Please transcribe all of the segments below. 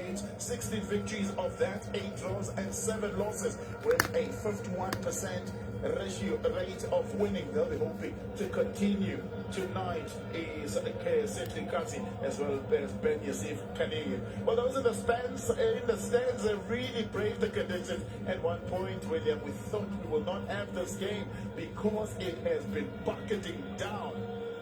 defeats, 16 victories of that, 8 draws and 7 losses, with a 51% rate of winning. They'll be hoping to continue. Tonight is Kaizer Chiefs as well as Magesi FC. Well, those are the stands. In the stands, they really braved the conditions. At one point, William, we thought we will not have this game because it has been bucketing down.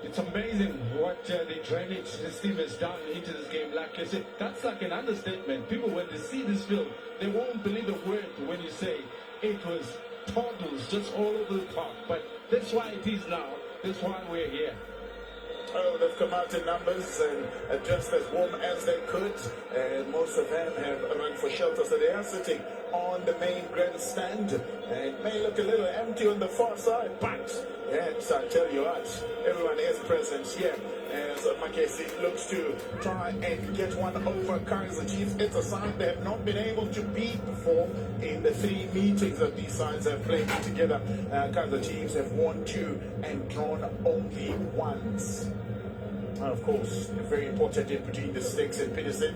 It's amazing what the drainage this team has done into this game. Like I said, that's like an understatement. People, when they see this film, they won't believe a word when you say it was toddlers just all over the park. But that's why it is now. That's why we're here. Oh, they've come out in numbers and just as warm as they could, and most of them have run for shelter, so they are sitting on the main grandstand. It may look a little empty on the far side, but yes, I tell you what, everyone is present here as Magesi looks to try and get one over Kaizer Chiefs. It's a side they have not been able to beat before in the 3 meetings that these sides have played together. Kaizer Chiefs have won 2 and drawn only once. Of course, very important in between the sticks and Peterson.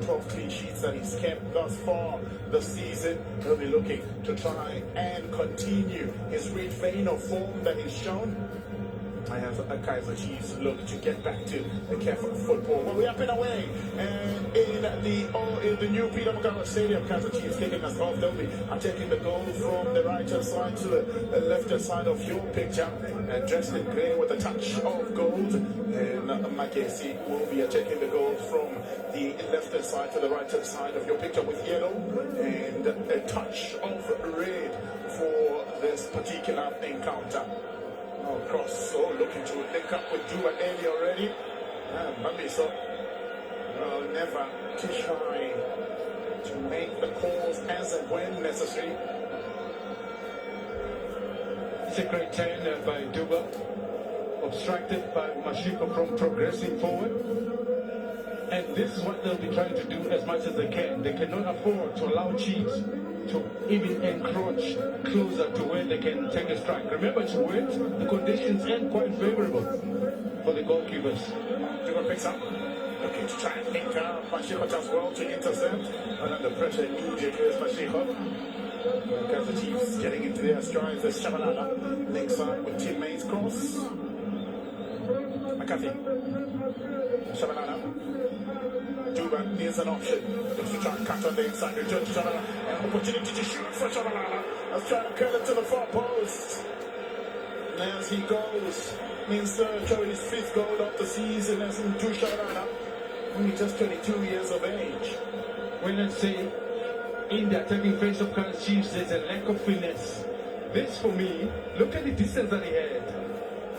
12 clean sheets that he's kept thus far this season. He'll be looking to try and continue his great vein of form that he's shown. I have a Kaizer Chiefs look to get back to the careful football. Well, we're up and away, and in the new Peter Mokaba Stadium, Kaizer Chiefs kicking us off. They'll be taking the goal from the right hand side to the left hand side of your picture, dressed in grey with a touch of gold. And Magesi will be taking the goal from the left hand side to the right hand side of your picture with yellow and a touch of red for this particular encounter. Cross, looking to link up with Duba early already. Mamiso, never too shy to make the calls as and when necessary. It's a great turn by Duba, obstructed by Mashiko from progressing forward. And this is what they'll be trying to do as much as they can. They cannot afford to allow Chiefs to even encroach closer to where they can take a strike. Remember, it's wet, the conditions ain't quite favorable for the goalkeepers. Duba picks up, looking to try and link up. Mashiko does well to intercept, and under pressure immediately is Mashiko. Kaizer Chiefs getting into their strides as Shabalala links up with teammates cross. McCarthy. Shabalala. Duba needs an option. Looks to try and cut on the inside. Return to Shabalala. An opportunity to shoot for Shabalala. Let's try to curl it to the far post. And as he goes, means his 5th goal of the season as in Shabalala. Only just 22 years of age. When I say in the attacking phase of Kaizer Chiefs, there's a lack of finesse. This, for me, look at the distance that he had.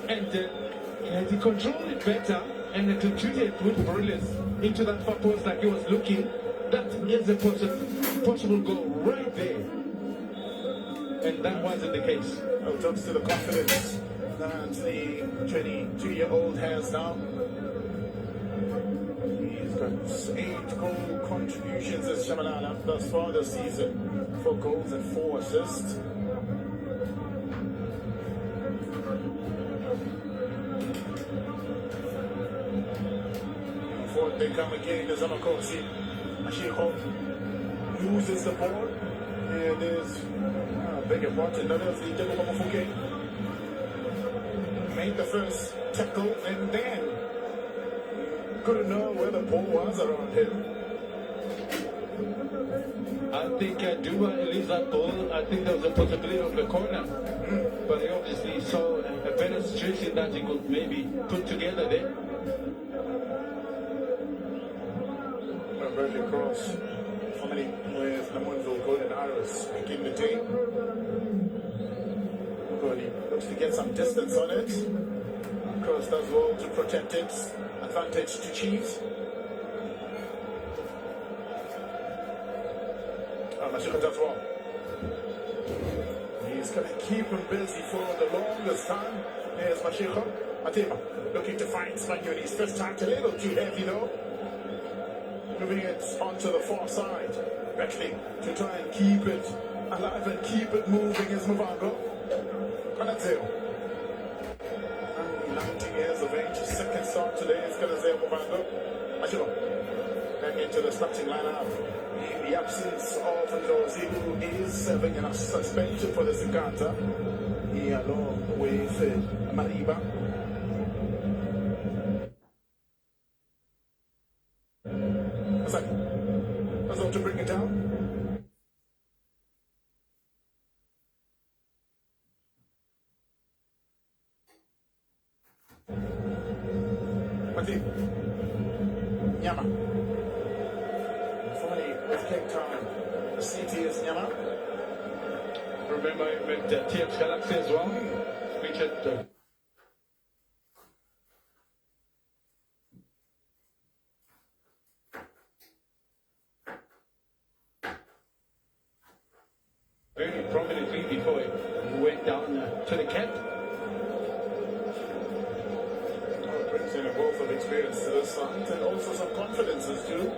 And he controlled it better and executed with brilliance into that far post like he was looking. That is a possible goal right there. And that wasn't the case. Oh, talks to the confidence that the 22-year-old has now. He's got 8 goal contributions as Shabalala thus far this season, 4 goals and 4 assists. Forward they come again as Amakosi. Mashiko loses the ball. Here it is. Beg your pardon. No, that's the Mafuke. Made the first tackle and then couldn't know where the ball was around him. I think Duba leaves that ball. I think there was a possibility of the corner. But he obviously saw a better situation that he could maybe put together there. Bradley Cross, family with Lamontville Golden Iris making the team. Cody looks to get some distance on it. Cross does well to protect it. Advantage to Chiefs. Mashiko does well. He's going to keep him busy for the longest time. Here's Mashiko. Matima looking to find Spaniel. His first time, a little too heavy though. Moving it onto the far side. Wrestling to try and keep it alive and keep it moving is Muvango. Only 19 years of of age. Second start today is Kaizer Chiefs back into the starting lineup in the absence of Ndozi, who is serving in a suspension for this encounter. He along with Mariba. That's all to bring it down. Nyama. Formerly with Cape Town, the city is Nyama. Remember him at TF Galaxy as well? Featured very prominently before he went down to the camp. Brings in a wealth of experience to this side and also some confidences too.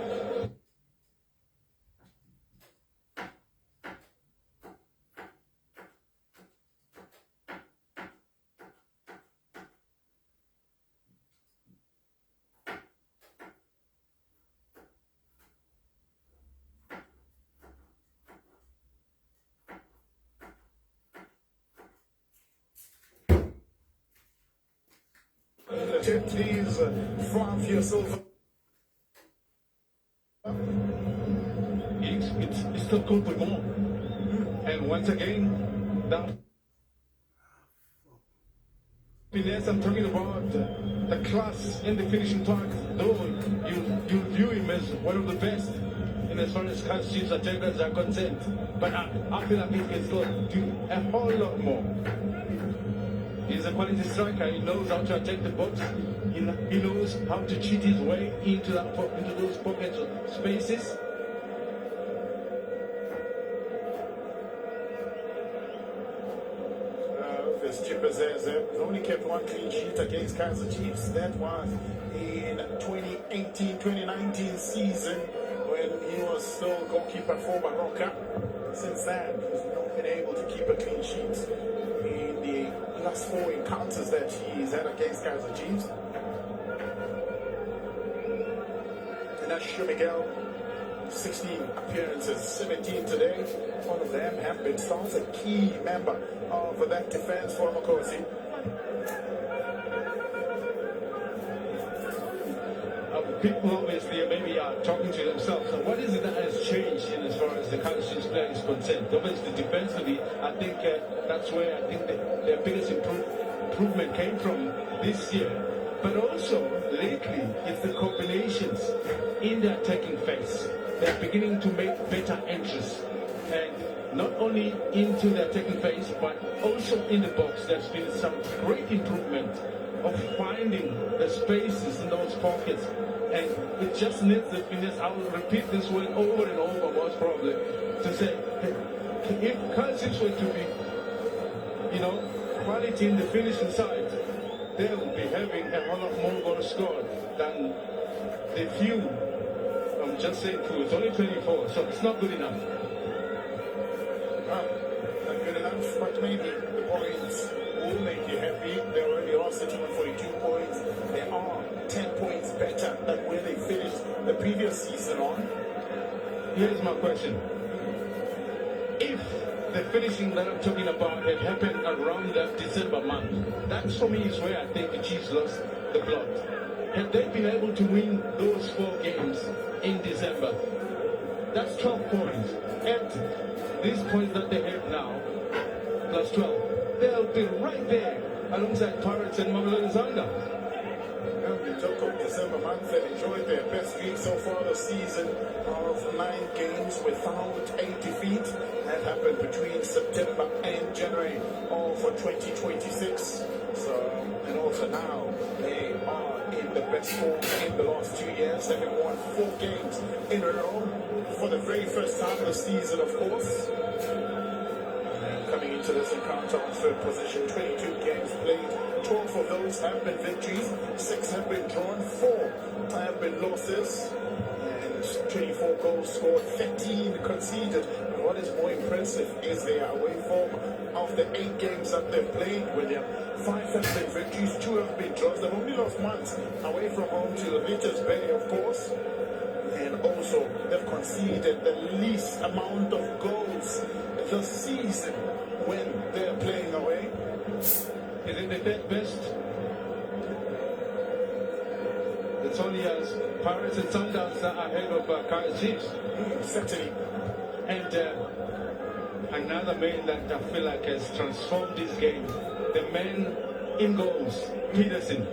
Please fluff yourself. It's still good for more. And once again, that finesse I'm talking about, the class in the finishing part, though you view him as one of the best in as far as Kaizer Chiefs attackers are concerned. But I feel like he can still do a whole lot more. He's a quality striker. He knows how to attack the box. He knows how to cheat his way into those pockets of spaces. This Chipazeze only kept one clean sheet against Kaizer Chiefs. That was in 2018-2019 season when he was still goalkeeper for Baroka. Since then, he's not been able to keep a clean sheet in the last 4 encounters that he's had against Kaizer Chiefs. And that's Miguel, 16 appearances, 17 today. All of them have been starts, a key member of that defense for Magesi. People obviously maybe are talking to themselves. So what is it that has changed in as far as the Kaizer Chiefs player is concerned? Obviously, defensively, I think that's where I think their biggest improvement came from this year. But also, lately, it's the combinations in the attacking phase. They're beginning to make better entries. And not only into the attacking phase, but also in the box. There's been some great improvement of finding the spaces in those pockets. And it just needs the finesse. I will repeat this one over and over, most probably, to say, if Kaizer Chiefs were to be, quality in the finishing side, they'll be having a whole lot more goals scored than the few. I'm just saying few. It's only 24, so it's not good enough. Not good enough, but maybe the points will make you happy. They already are sitting on 42 points. They are 10 points better than where they finished the previous season on. Here's my question. If the finishing that I'm talking about had happened around that December month, that for me is where I think the Chiefs lost the plot. Had they been able to win those 4 games in December, that's 12 points. At these points that they have now, plus 12, they'll be right there alongside Pirates and Mamelodi Sundowns. The talk of December month, they've enjoyed their best week so far this season. Out of 9 games without a defeat, that happened between September and January of 2026. And also now they are in the best form in the last 2 years, having won 4 games in a row for the very first time this season, of course. And coming into this encounter on third position, 22 games played. 12 of those have been victories, 6 have been drawn, 4 have been losses. and 24 goals scored, 13 conceded. And what is more impressive is their away form. Of the 8 games that they've played with them, 5 have been victories, 2 have been draws. They've only lost once away from home to Richards Bay, of course. And also, they've conceded the least amount of goals this season when they're playing away. Is it the third best? It's only as Pirates and Sundowns are ahead of Kaizer Chiefs. Certainly. And another man that I feel like has transformed this game, the man in goals, Peterson.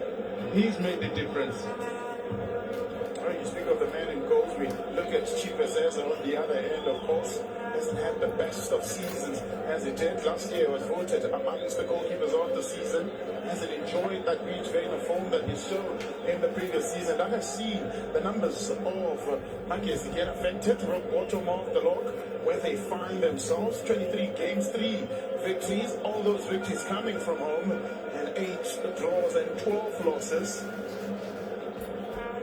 He's made the difference. When you speak of the man in goals, we look at Chiefs as on the other end, of course. Hasn't had the best of seasons as he did last year. Was voted amongst the goalkeepers of the season. Hasn't enjoyed that reach vein of form that he showed in the previous season. That has seen the numbers of Magesi get affected, rock bottom of the log, where they find themselves. 23 games, 3 victories, all those victories coming from home, and 8 draws and 12 losses.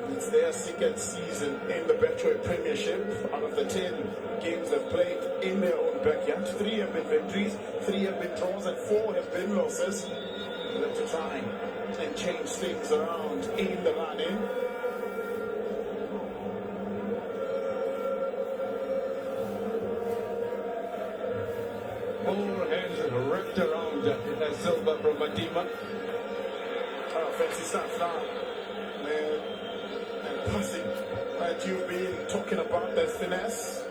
It's their second season in the Betway Premiership. Out of the 10 games they've played in their own backyard, 3 have been victories, 3 have been draws, and 4 have been losses. They have to try and change things around in the run-in. All hands wrapped around Silva from Matima. Oh, fancy stuff now. And passing that you've been talking about, that finesse.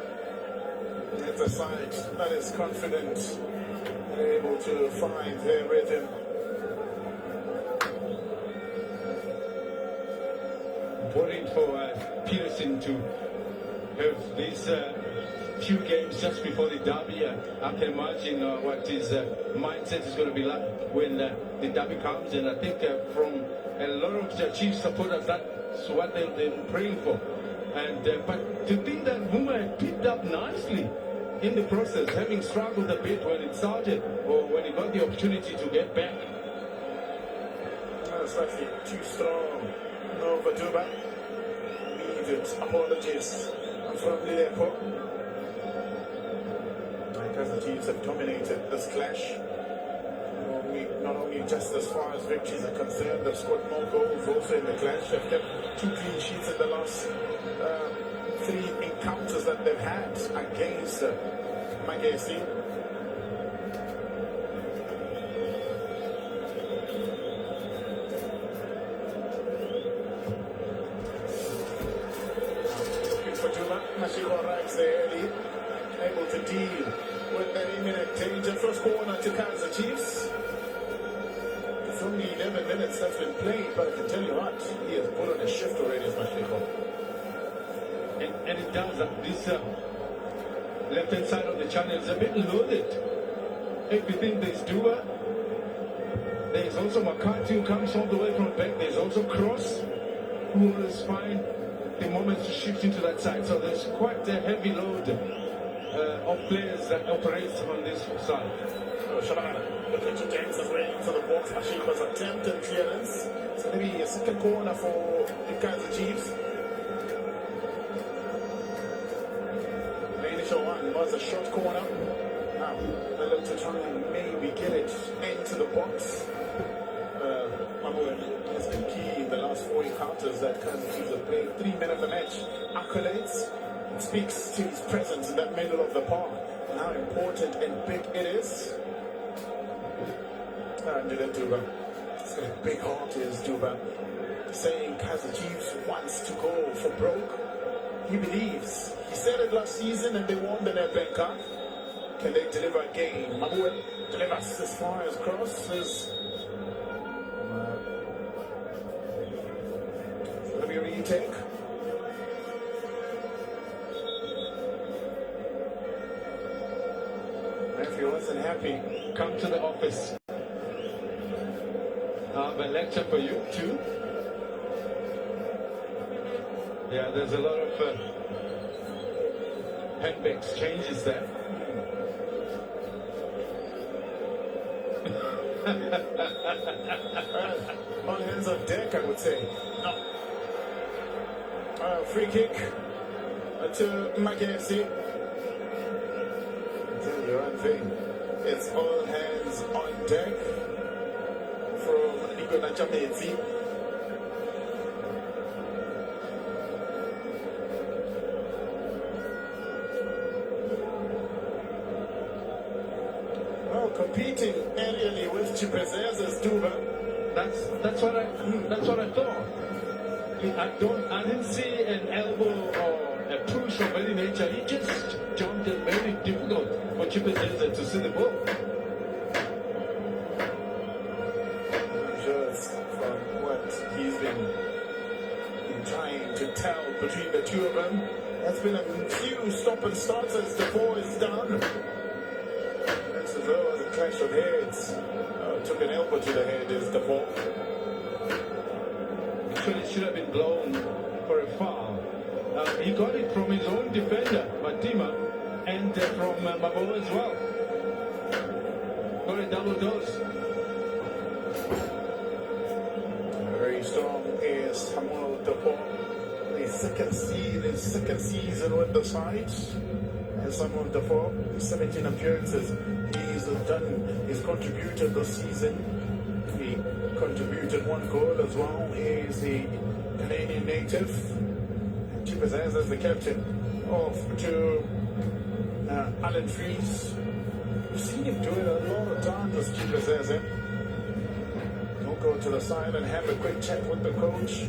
It's a side that is confident and able to find their rhythm. Important for Peterson to have these few games just before the derby. I can imagine what his mindset is going to be like when the derby comes, and I think from a lot of the Chiefs supporters, that's what they've been praying for. And but to think that Muma had picked up nicely in the process, having struggled a bit when it started or when he got the opportunity to get back. Slightly too strong. No, Vaduba needed apologies from Lilepo. Because the Chiefs have dominated this clash. Not only just as far as victories are concerned, they've scored more goals also in the clash. They've kept 2 clean sheets in the last 3 encounters that they've had against Magesi. Mashiko arrives there early, able to deal with the imminent danger. First corner to Kaizer Chiefs. It's only 11 minutes that's been played, but I can tell you what, he has put on a shift already, as Mashiko. And it does. This left-hand side of the channel is a bit loaded. If you think there's Dua, there's also McCarthy who comes all the way from back. There's also Cross, who will find the moment to shift into that side. So there's quite a heavy load of players that operate on this side. So Shabana looking to dance his way into the box. Mashiko's attempted clearance. It's going to be a second corner for the Kaizer Chiefs. The initial one was a short corner. Now they look to try and maybe get it into the box. Has been key in the last 4 encounters that Kaizer Chiefs have played. 3 men of the match accolades. It speaks to his presence in that middle of the park and how important and big it is. And Duba, it's got a big heart, is Duba, saying Kaizer Chiefs wants to go for broke. He believes. He said it last season and they won the Nedbank Cup. Can they deliver again? Mabuel delivers as far as crosses. Let me retake. If he wasn't happy, Come to the office. I have a lecture for you too. Yeah, there's a lot of hand exchanges there. All hands on deck, I would say. No. Free kick to Magesi. Tell you one thing, it's all hands on deck from Nico Nachamezi. Oh, competing aerially with Chipezeza's Duba. That's what I thought. I didn't see an elbow or a push of any nature. He just jumped it very difficult for Chipezenza to see the ball. Just from what he's been trying to tell between the two of them, there's been a few stop and starts as the ball is done. This as well as a clash of heads. Took an elbow to the head is the ball. It should have been blown for a foul. He got it from his own defender, Matima, and from Mabo as well. Got a double dose. Very strong is Samuel Defoe. His second season with the side. And Samuel Defoe, 17 appearances. He's contributed this season. He contributed one goal as well. He is a Canadian native. Chipezenza is the captain. Off to Alan Fries. We've seen him do it a lot of times as Chipezenza. He'll go to the side and have a quick chat with the coach.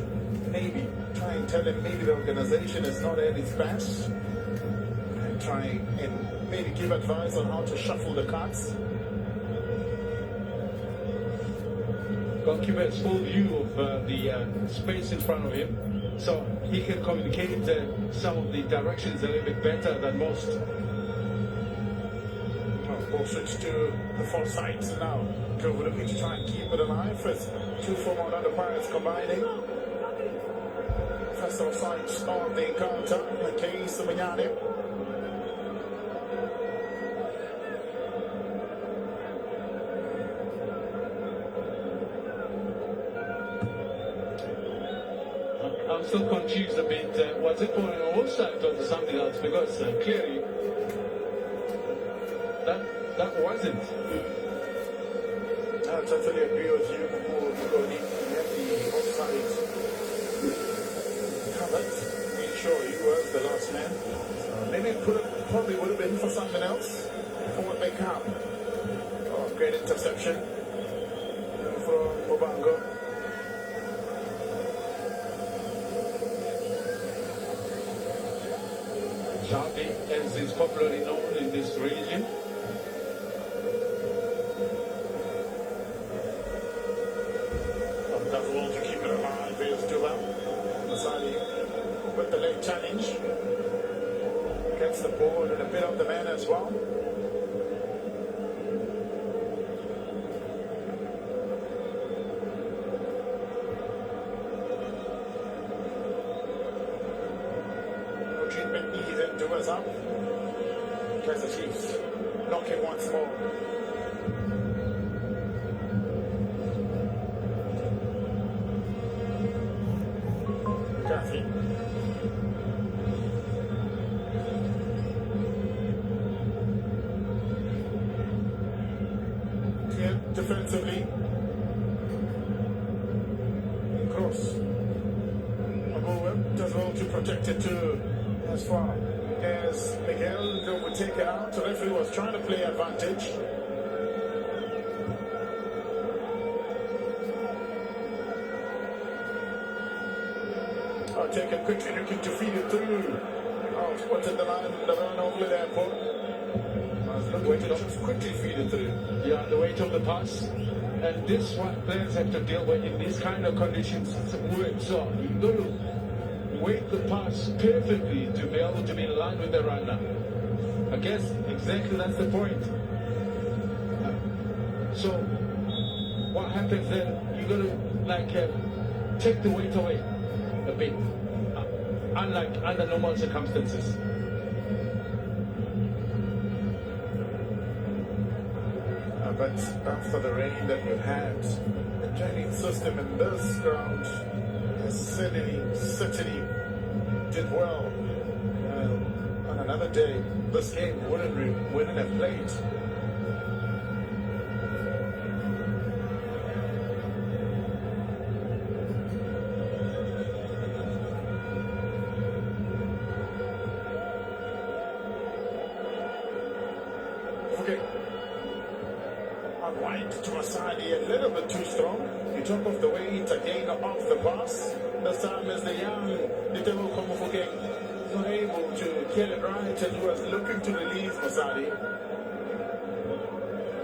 Maybe try and tell him maybe the organization is not at its best. And try and maybe give advice on how to shuffle the cards. Goalkeeper has full view of the space in front of him, so he can communicate some of the directions a little bit better than most. We'll switch to the far sides now. We're looking to try and keep it alive as two former other Pirates combining. First offside of the encounter, Kaizer Chiefs. I'm still confused a bit. Was it for an offside or something else? Because clearly that wasn't. I totally agree with you. He had the offside covered. Made sure he was the last man. So maybe it probably would have been for something else. For what they come. Oh, great interception from Mobango. Jardine, as is popularly known in this region. Does well to keep it alive. Here's Duba. Masadi with the late challenge. Gets the ball and a bit of the man as well. No treatment needed. Duba's up. Kaizer Chiefs knocking once more. Clear defensively. Cross. Agoa does well to protect it too. As far as Miguel would take it out, the referee was trying to play advantage. Taken quickly, looking to feed it through. Oh, spotted the line, the run over the airport. The way to just quickly feed it through. Yeah, the weight of the pass. And this what players have to deal with in these kind of conditions. So you've got to weight the pass perfectly to be able to be in line with the runner. I guess exactly that's the point. So what happens then? You got to take the weight away a bit, unlike under normal circumstances. But after the rain that we've had, the drainage system in this ground has certainly did well. another day, this game wouldn't have played. Okay. Unwind to Masadi, a little bit too strong. You took off the weight again off the pass. This time is the young Nitemo Komofuke not able to get it right and was looking to release Masadi.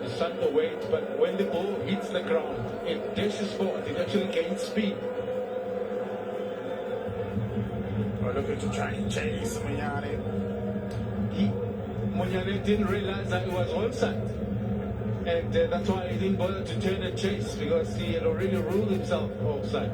It's under weight, but when the ball hits the ground, it dashes forward, it actually gains speed. We're looking to try and chase Munyane. Munyane didn't realize that it was onside. And that's why he didn't bother to turn and chase, because he had already ruled himself offside.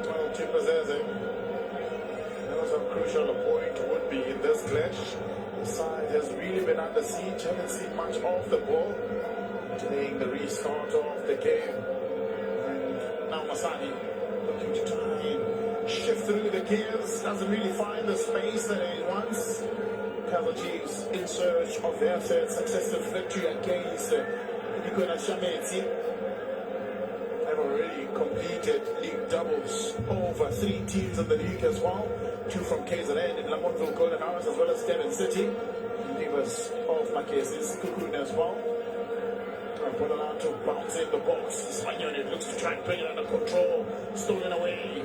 Well, Chipazeze knows how crucial a point would be in this clash. The side has really been under siege, haven't seen much of the ball. Delaying the restart of the game. And now Masadi looking to try and shift through the gears. Doesn't really find the space that he wants. Kaizer Chiefs in search of their third successive victory against Nicola Shametsi. Have already completed league doubles over 3 teams in the league as well. 2 from KZN in Lamontville Golden Hours as well as Devon City. Neighbors of Magesi's Cocoon as well. Put allowed to bounce in the box. Spaniard looks to try and bring it under control. Stolen away.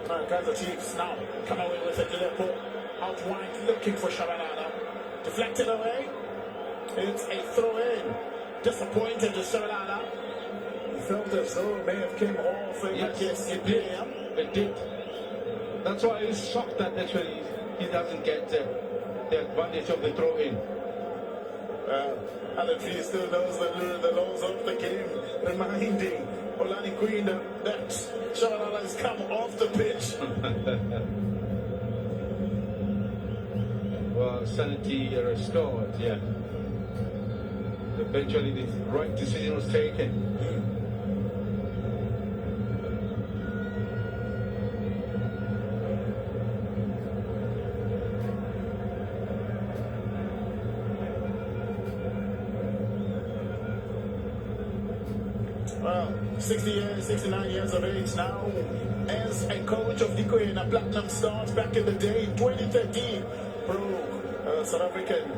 Kaizer Chiefs now come away with it. Dilepo out wide looking for Shabalala. Deflected away. It's a throw in. Disappointed to Shabalala. He felt as though it may have came off. Yes, it did. It did. That's why he's shocked that actually he doesn't get the advantage of the throw in. Alan Fee still knows the laws of the game, reminding Olani Queen that Shabalala has come off the pitch. Well, sanity restored, yeah. Eventually the right decision was taken. Well, 69 years of age now, as a coach of Dikoena Platinum Stars back in the day in 2013, broke South African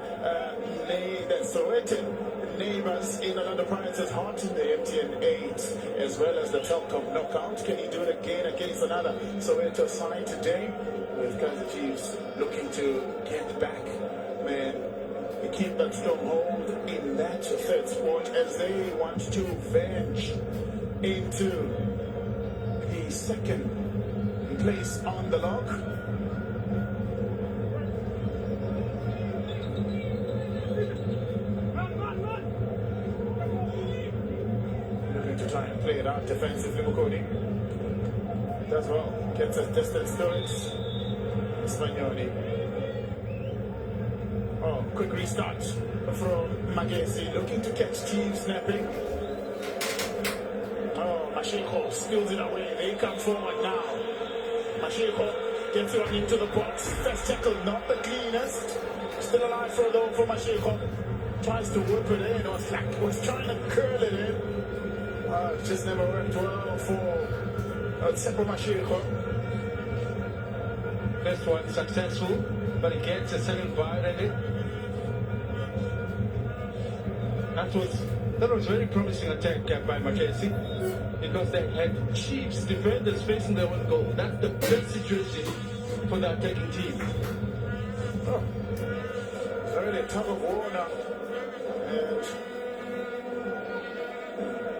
Sowetan neighbors in Orlando Pirates' heart in the MTN 8, as well as the Telkom knockout. Can he do it again against another Soweto side today? With Kaizer Chiefs looking to get back, man. Keep that stronghold in that third spot as they want to venge into the second place on the log. Looking to try and play it out defensively, Mukoni. Does well, gets a distance to it. Spagnoli. Oh, quick restart from Magesi, looking to catch Chiefs snapping. Oh, Mashiko steals it away. They come forward now. Mashiko gets one into the box. First tackle, not the cleanest. Still alive for a goal for Mashiko. Tries to whip it in. Was trying to curl it in. It just never worked well for Tsepo Mashiko. First one successful, but he gets a second bite at it. That was very promising attack by Magesi, because they had Chiefs defenders facing their own goal. That's the best situation for the attacking team. Oh, very tug of war now. And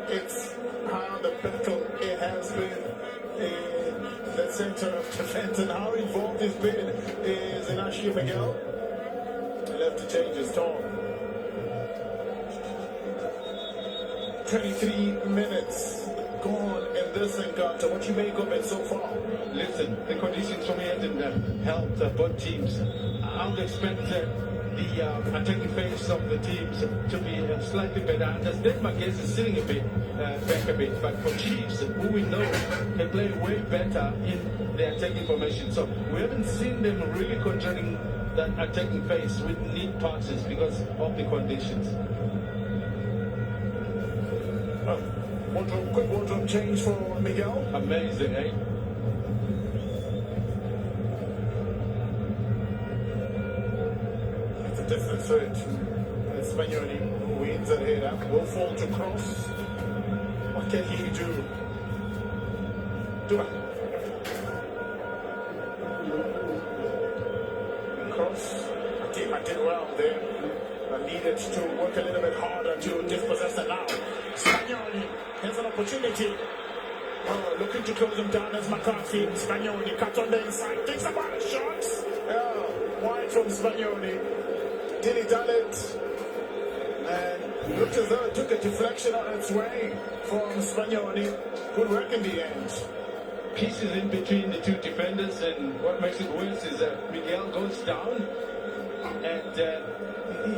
it's how the battle it has been in the center of defense, and how involved he's been is Inashi Miguel. Left to change his tone. 23 minutes gone in this encounter. What you make of it so far? Listen, the conditions for me hadn't helped both teams. I would expect the attacking phase of the teams to be slightly better. I understand Magesi is sitting a bit back a bit, but for Chiefs, who we know can play way better in the attacking formation, so we haven't seen them really controlling that attacking phase with neat passes because of the conditions. Quick wardrobe change for Miguel. Amazing, eh? It's a distant third. Spagnoli, who wins at header, will fall to cross. What can he do? Cross. I did well there. I needed to work a little bit harder to dispossess it now. Spagnoli has an opportunity. Looking to close him down as McCarthy. Spagnoli cut on the inside. Thinks about a shot. Wide from Spagnoli. Done it. And looked as though it took a deflection on its way from Spagnoli. Good work in the end. Pieces in between the two defenders, and what makes it worse is that Miguel goes down and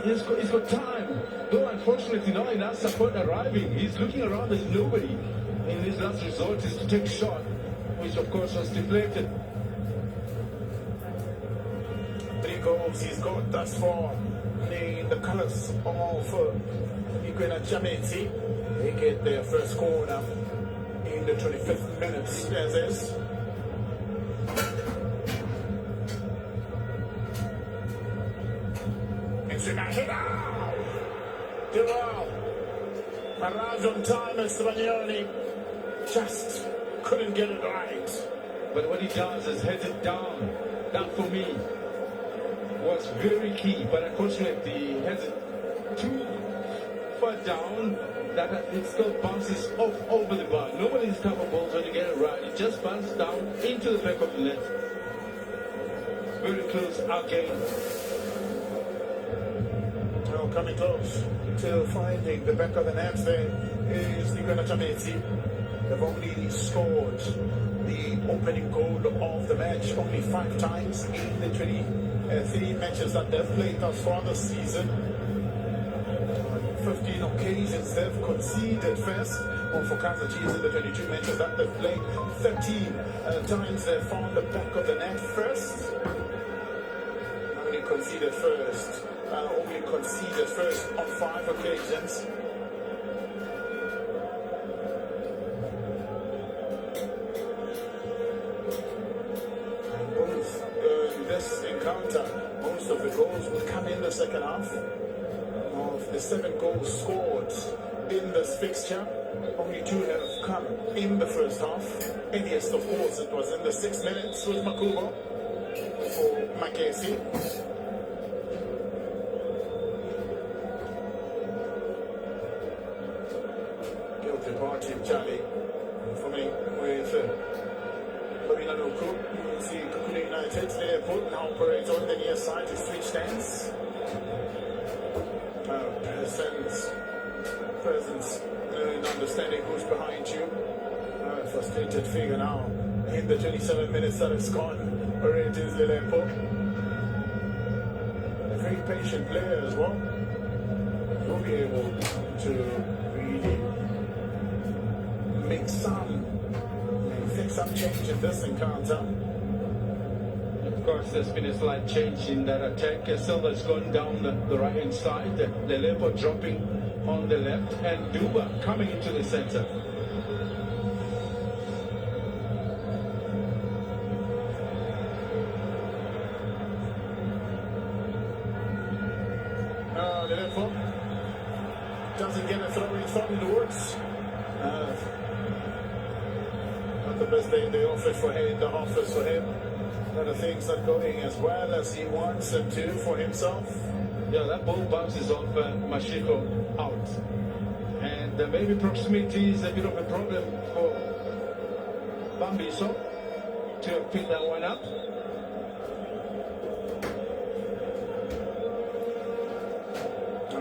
he's got time. Though unfortunately not enough support arriving. He's looking around, there's nobody. And his last resort is to take a shot, which of course was deflected. 3 goals he's got thus far in the colours of Magesi FC. They get their first corner in the 25th minute, as is. Arrived on time as Spagnoli just couldn't get it right. But what he does is heads it down. That for me was very key, but unfortunately he heads it too far down that it still bounces off over the bar. Nobody's capable when you get it right. It just bounces down into the back of the net. Very close again. Well, coming close to finding the back of the net there is Magesi FC. They've only scored the opening goal of the match only 5 times in the 23 matches that they've played thus far this season. 15 occasions they've conceded first. Well, for Kaizer Chiefs in the 22 matches that they've played, 13 times they've found the back of the net first. Only conceded first on 5 occasions. And both in this encounter, most of the goals will come in the second half. Of the 7 goals scored in this fixture, only 2 have come in the first half. Earliest, of course, it was in the 6 minutes with Makubo for Magesi. Guilty party, Charlie, for me, with Babina Nuku. You see Kukuni United, they put now operates on the near side to switch stance. Presence and understanding who's behind you. Frustrated figure now in the 27 minutes that it's gone. It is Lilepo. A very patient player as well. He'll be able to really make some change in this encounter. Of course, there's been a slight change in that attack. Silva's gone down the right-hand side. Lilepo dropping on the left, and Duba coming into the center. Lilepo doesn't get a throw. He's thought in the works. Not the best day in the office for him. The things not going as well as he wants them to for himself. Yeah, that ball bounces off Mashiko out. And maybe proximity is a bit of a problem for Bambiso to pick that one up.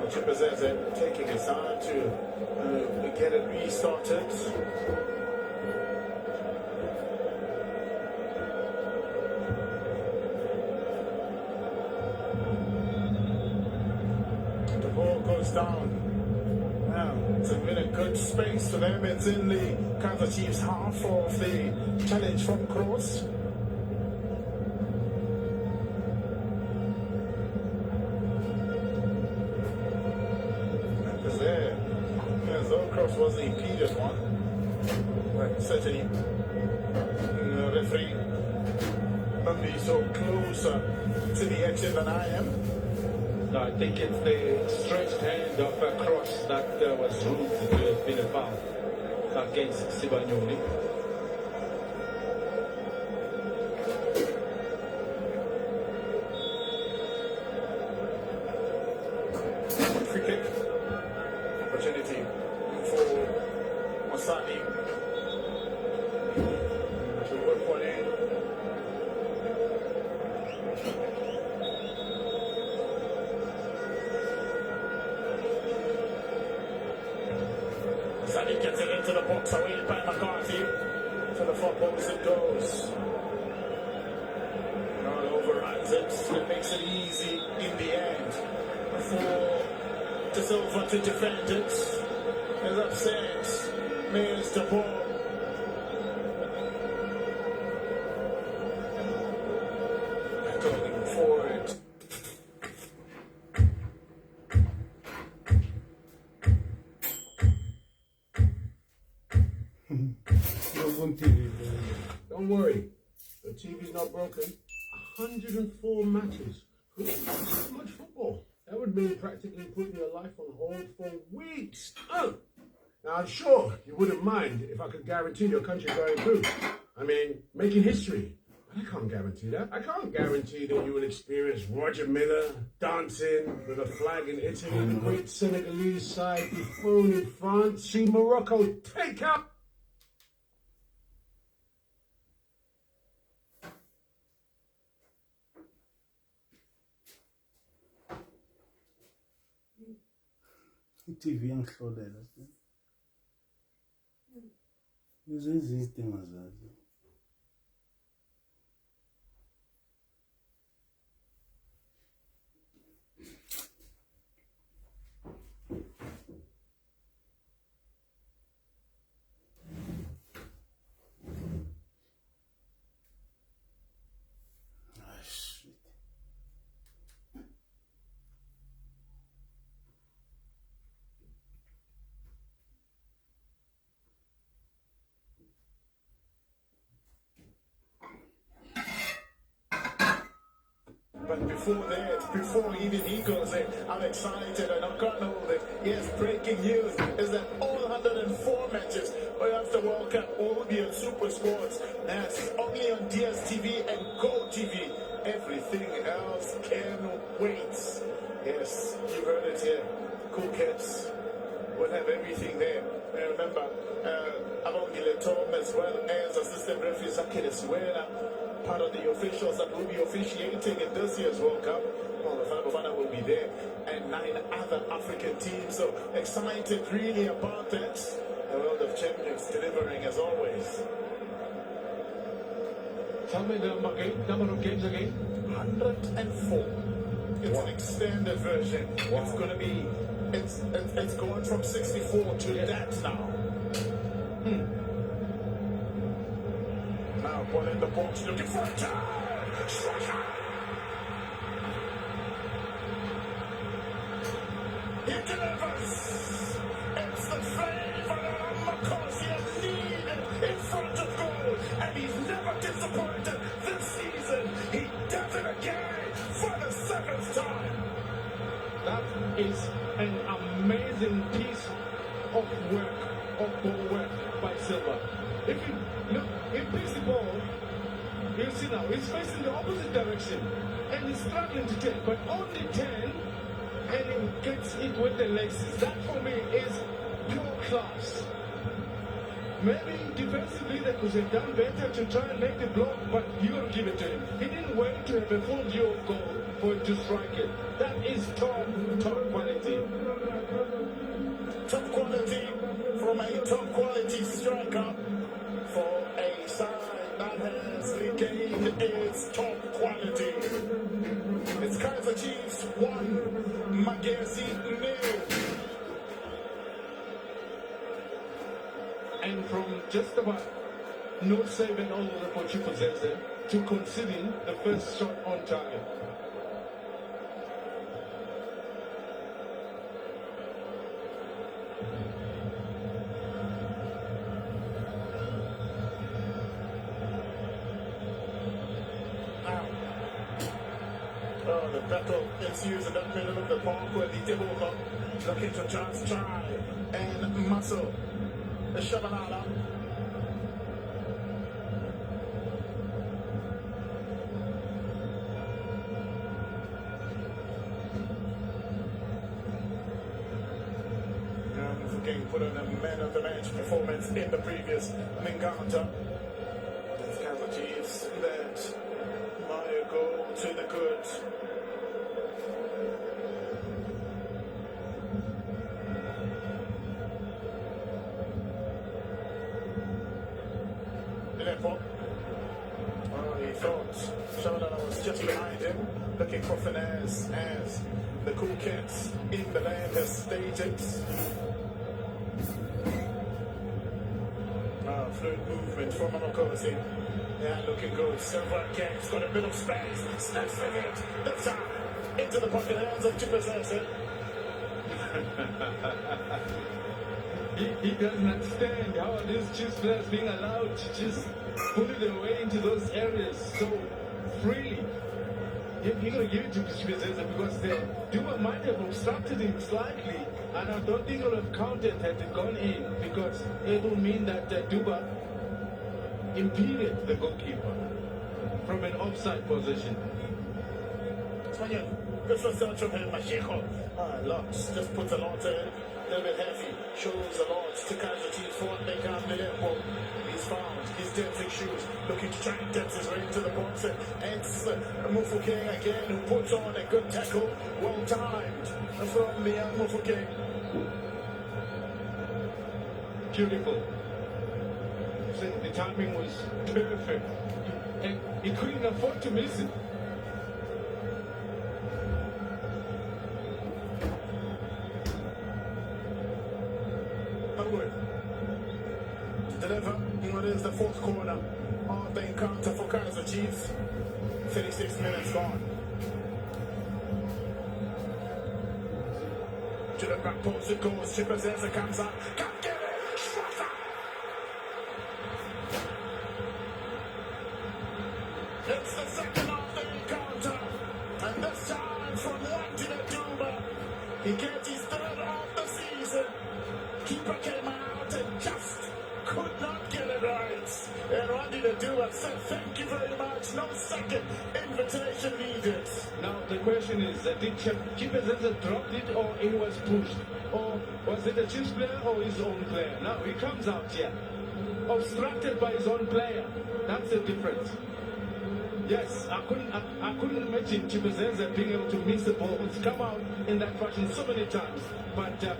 Chipazeze taking his time to get it restarted. The ball goes down. Now, it's been a good space for them. It's in the Kaizer Chiefs half of the challenge from cross. Because there, though cross was the impeded one. Well, certainly, the referee not be so closer to the action than I am. No, I think it's the stretched hand of a cross that was ruled to have been a foul against Sibanyoni. Free kick opportunity for Masani to work one in. Masani gets it into the box away by McCarthy. To the front post it goes. Not overruns it. It makes it easy in the end for De Silva to defend it. Is upset. Mails the ball. Going forward. Don't worry, the TV's not broken. 104 matches. Who watches so much football? That would mean practically putting your life on hold for weeks. Oh. Now, I'm sure you wouldn't mind if I could guarantee your country going through. I mean, making history. But I can't guarantee that. I can't guarantee that you will experience Roger Miller dancing with a flag in Italy, the great Senegalese side, Buffon in France, see Morocco take out. I-TV iyangihlolela yizo ezinye izidingo zazo. But before that, before even he goes in, I'm excited and I can't hold it. Yes, breaking news is that all 104 matches after World Cup will be on Super Sports. That's only on DSTV and Go TV. Everything else can wait. Yes, you heard it here. Cool Cats will have everything there. And remember, Abongile Tom as well as assistant referee Zakir Suena, part of the officials that will be officiating in this year's World Cup. Well, the Fabofana will be there, and 9 other African teams. So excited really about that. The World of Champions delivering as always. Tell me the number of games again. 104. It's an extended version. Wow. It's going to be, it's going from 64 to that now. Now, ball in the box, looking for a turn. Striker. He delivers. It's the flavor that Magesi has needed in front of goal, and he's never disappointed this season. He does it again for the 7th time. That is an amazing piece of work, of ball work by Silva. If you look, he picks the ball, you see now, he's facing the opposite direction and he's struggling to take, but only 10, and he gets it with the legs. That for me is pure class. Maybe defensively they could have done better to try and make the block, but you got to give it to him. He didn't wait to have a full view of goal for him to strike it. That is top quality. Top quality from a top quality striker for a side that has regained its top quality. It's Kaizer Chiefs 1. 1, Magesi 0. And from just about no saving all over for Chipotle to conceding the first shot on target. Oh, the battle ensues in that middle of the park where the Deboka looking to chance try and muscle. The Shabalala. Again, put on a man of the match performance in the previous encounter. It's Kaizer Chiefs that might go to the good. Oh, he thought Shabalala was just behind him, looking for finesse as the cool kids in the land have stated. Fluid movement from Magesi. Yeah, looking good. Silver King's got a bit of space. Snaps it. This time into the pocket hands of Chipotle. He doesn't understand how are these Chiefs players being allowed to just bully their way into those areas so freely. You're going to give it to Chipotle because the Duba might have obstructed him slightly, and I don't think it would have counted had it gone in, because it will mean that Duba impeded the goalkeeper from an offside position. Good for search from him, Mashiko. Lots just puts a lot in, a little bit heavy, shows a lot to Kaizer Chiefs for what they can deliver. He's found his dancing shoes, looking to try and dance his way into the box, and it's Mufuke again who puts on a good tackle, well timed from the young Mufuke. Beautiful. So the timing was perfect, and he couldn't afford to miss it. To deliver what is the fourth corner of the encounter for Kaizer Chiefs. 36 minutes gone. To the back post it goes. Chipotle comes up. Can't get it. Shut up. It's the second of the encounter. And this time from Wandile Duba. He gets his third of the season. Keeper came out and just could not get it right. And Wandile Duba said thank you very much. No second invitation needed. Now the question is, did Chipotle drop it or it was pushed? Or was it a Chiefs player or his own player? Now he comes out here, obstructed by his own player. That's the difference. Yes, I couldn't imagine Chipotle being able to miss the ball. It's come out in that fashion so many times. But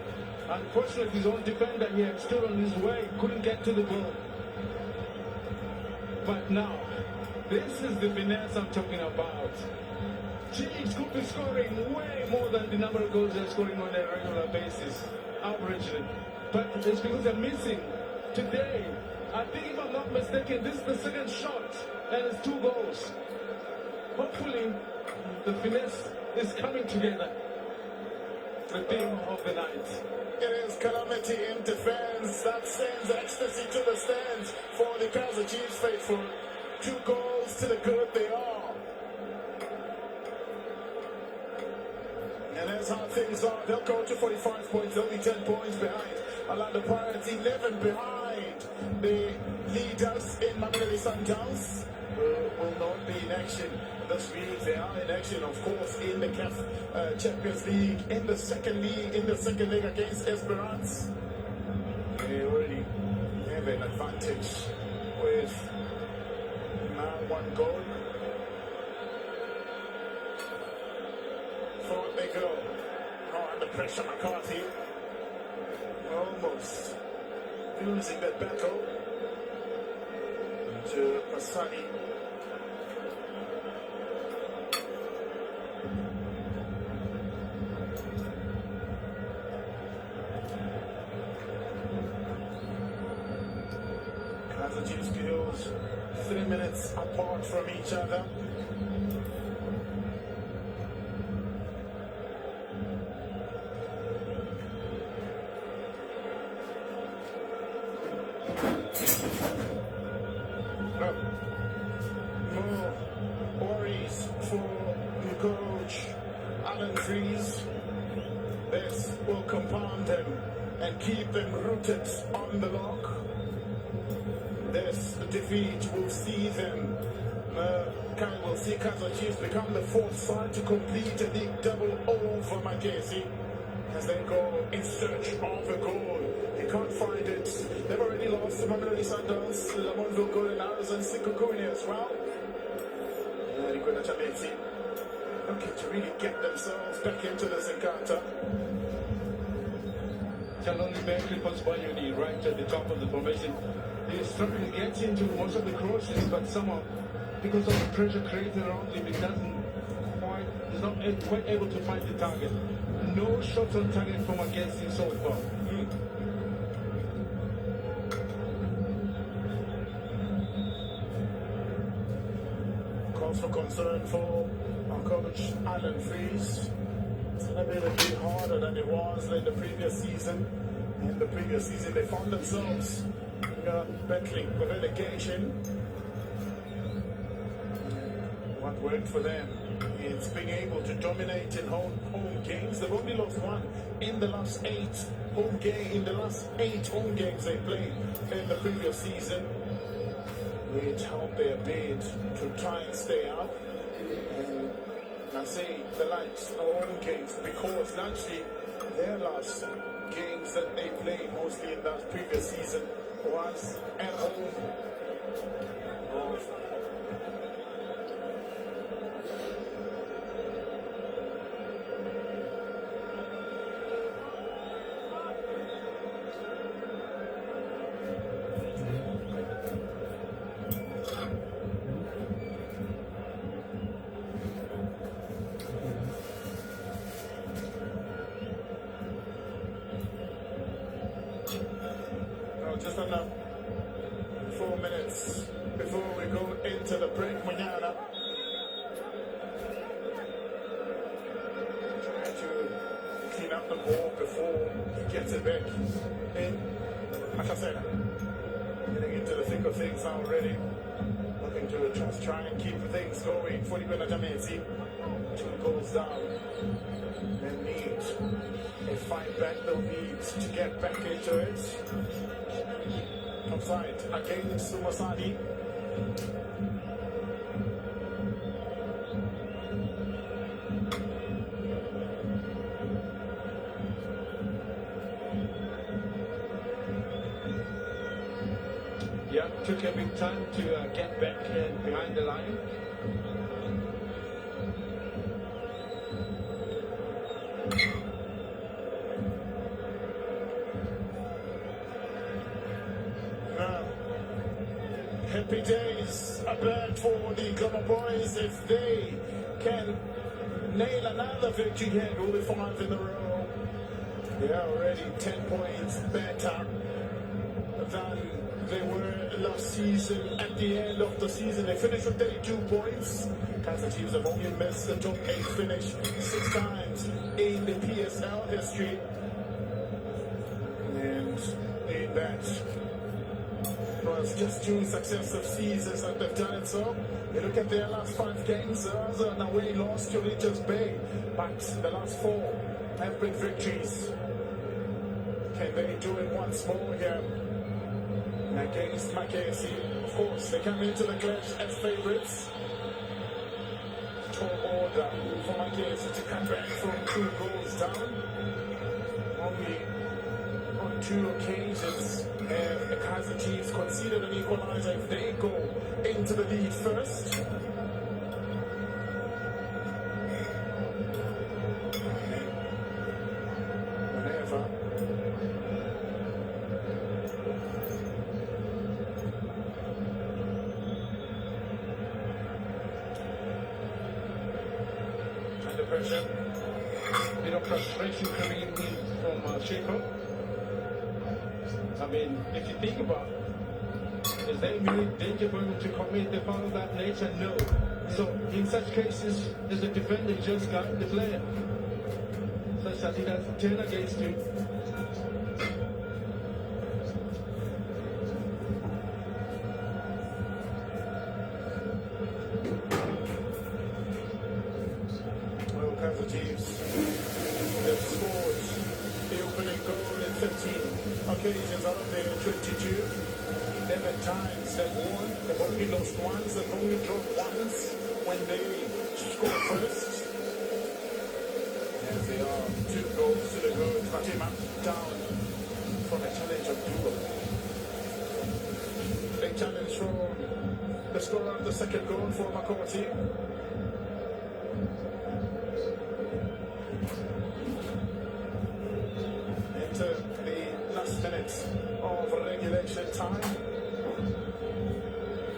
unfortunately, his own defender here stood on his way, couldn't get to the ball. But now, this is the finesse I'm talking about. Chiefs could be scoring way more than the number of goals they're scoring on a regular basis, averagely. But it's because they're missing. Today, I think if I'm not mistaken, this is the second shot, and it's 2 goals. Hopefully, the finesse is coming together. The theme of the night. It is calamity in defense that sends ecstasy to the stands for the Kaizer Chiefs faithful. 2 goals to the good they are. And that's how things are. They'll go to 45 points. They'll be 10 points behind. Orlando Pirates 11 behind. The leaders in Mamelodi Sundowns will not be in action this week. They are in action, of course, in the CAF Champions League, in the second league against Esperance. They already have an advantage with now 1 goal. Forward they go. Oh, under pressure, McCarthy. Almost losing that battle to Masani. Kaizer Chiefs skills 3 minutes apart from each other. More worries for the coach, Alan Freeze. This will compound them and keep them rooted on the lock. This defeat will see them, will see Kaizer Chiefs become the fourth side to complete a league double over Magesi as they go in search of a goal. They can't find it. They've already lost to Mamelodi Sundowns, Lamontville Goal and Arizona Sikukuni as well. Looking to really get themselves back into this encounter. Chaloni Berkeley puts Bayoni right at the top of the formation. He's struggling to get into most of the crosses, but somehow, because of the pressure created around him, he's not quite able to find the target. No shots on target from against him so far. Cause for concern for our coach Alan Freeze. It's going to be a bit harder than it was in the previous season. In the previous season, they found themselves battling for relegation. What worked for them is being able to dominate in home games. They've only lost one in the last 8 home games they played in the previous season, which helped their bid to try and stay up. And I say the likes of home games because largely their last games that they played mostly in that previous season was at home. Just under 4 minutes before we go into the break, Manana. Trying to clean up the ball before he gets it back in. Like I said, getting into the thick of things now already. Looking to just try and keep things going. 40 Benajamezi, 2 goals down. They need a fight back, they'll need to get back into it. Offside against Sumasadi. Yeah, took a big time to get back behind the line. Happy days are bad for the Glamour Boys if they can nail another victory here. Will be 5 in a row. They are already 10 points better than they were last season. At the end of the season, they finished with 32 points. Kaizer Chiefs have only missed the top 8 finish 6 times in the PSL history. And in that was just 2 successive seasons that they've done it so. You look at their last 5 games, an away loss to Richards Bay, but the last 4 have been victories. Can they do it once more here against Magesi? Of course, they come into the clash as favourites. Tall order for Magesi to come back from 2 goals down. Only on 2 occasions the Kaizer Chiefs conceded an equalizer if they go into the lead first. Whenever under pressure, Bit of frustration coming in from Sheko. I mean, if you think about Is there immediate danger for him to commit a foul of that nature? No. So in such cases, as a defender, you just guard the player, such that he doesn't turn against you. Well, Kaizer Chiefs, they've scored the opening goal in 15 occasions out of their 22. 11 times they've won. They've only lost once. They've only drawn once when they score first. As they are 2 goals to the good. Fatima down from a challenge of Duba. Big challenge from the scorer of the second goal for Makoti. Into the last minutes of regulation time.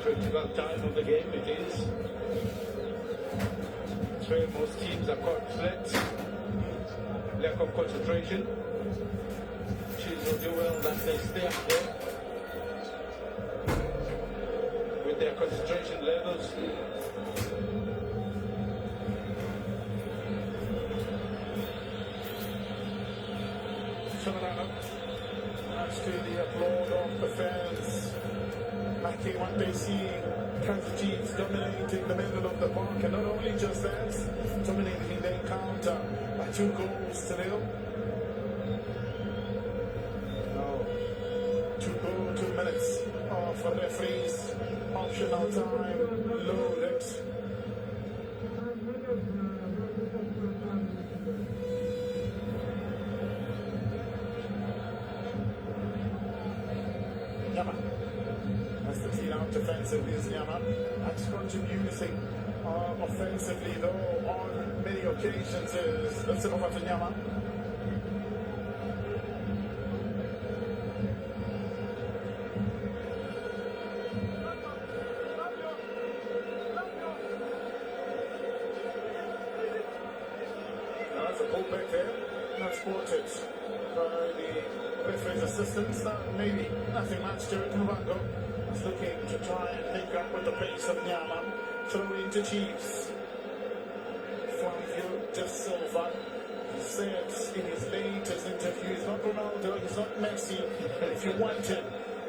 Critical time of the game it is. It's where most teams are caught flat. Lack of concentration. Chiefs will do well that they stay up there with their concentration levels. Much to the applaud of the fans. Mackie, what they see Kaizer Chiefs dominating the middle of the park, and not only just that, dominating the encounter by 2 goals to 0. Now, 2 minutes of referees optional time loaded. Nyama. That's the team out defensively is Nyama. That's contributing offensively though on many occasions is let's over to Nyama. Now that's a pullback there. Not spotted by the referee's assistants. Maybe nothing much to it. Mbango is looking to try and link up with the pace of Nyama. Throw into Chiefs. Flavio de Silva said in his latest interview, he's not Ronaldo, he's not Messi, but if you want him,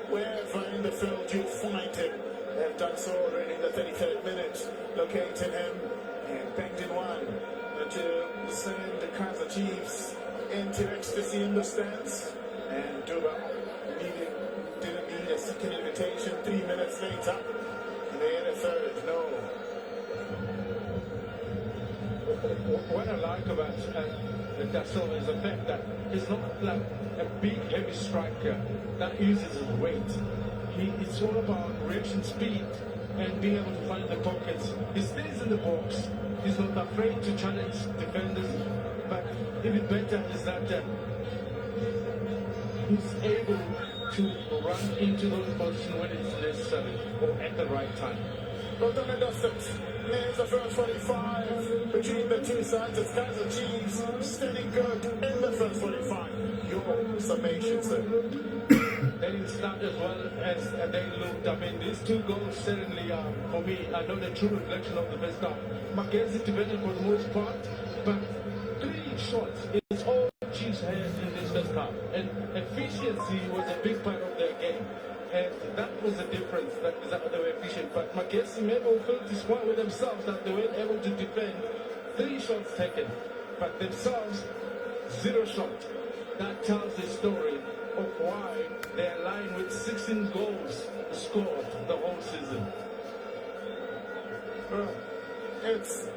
wherever in the field you'll find him. They've done so already in the 33rd minute, locating him and banged in one to send the Kaizer Chiefs into ecstasy in the stands. And Duba didn't need a second invitation 3 minutes later. And they had a third, no. What I like about Dassel is the fact that he's not like a big, heavy striker that uses his weight. It's all about reaction speed and being able to find the pockets. He stays in the box. He's not afraid to challenge defenders. But even better is that he's able to run into those positions when it's necessary or at the right time. Well done and dusted. There's the first 45 between the two sides. It's Kaizer Chiefs standing good in the first 45. Your summation, sir. They didn't start as well as they looked. I mean, these 2 goals certainly are, for me, I know the true reflection of the first half. Magesi defended for the most part, but 3 shots is all Chiefs had in this first half. And efficiency was a big part of their game. And that was the difference, that they were efficient. But Magesi maybe felt disappointed with themselves that they weren't able to defend. 3 shots taken, but themselves, 0 shot. That tells the story of why they're lying with 16 goals scored the whole season. Well, it's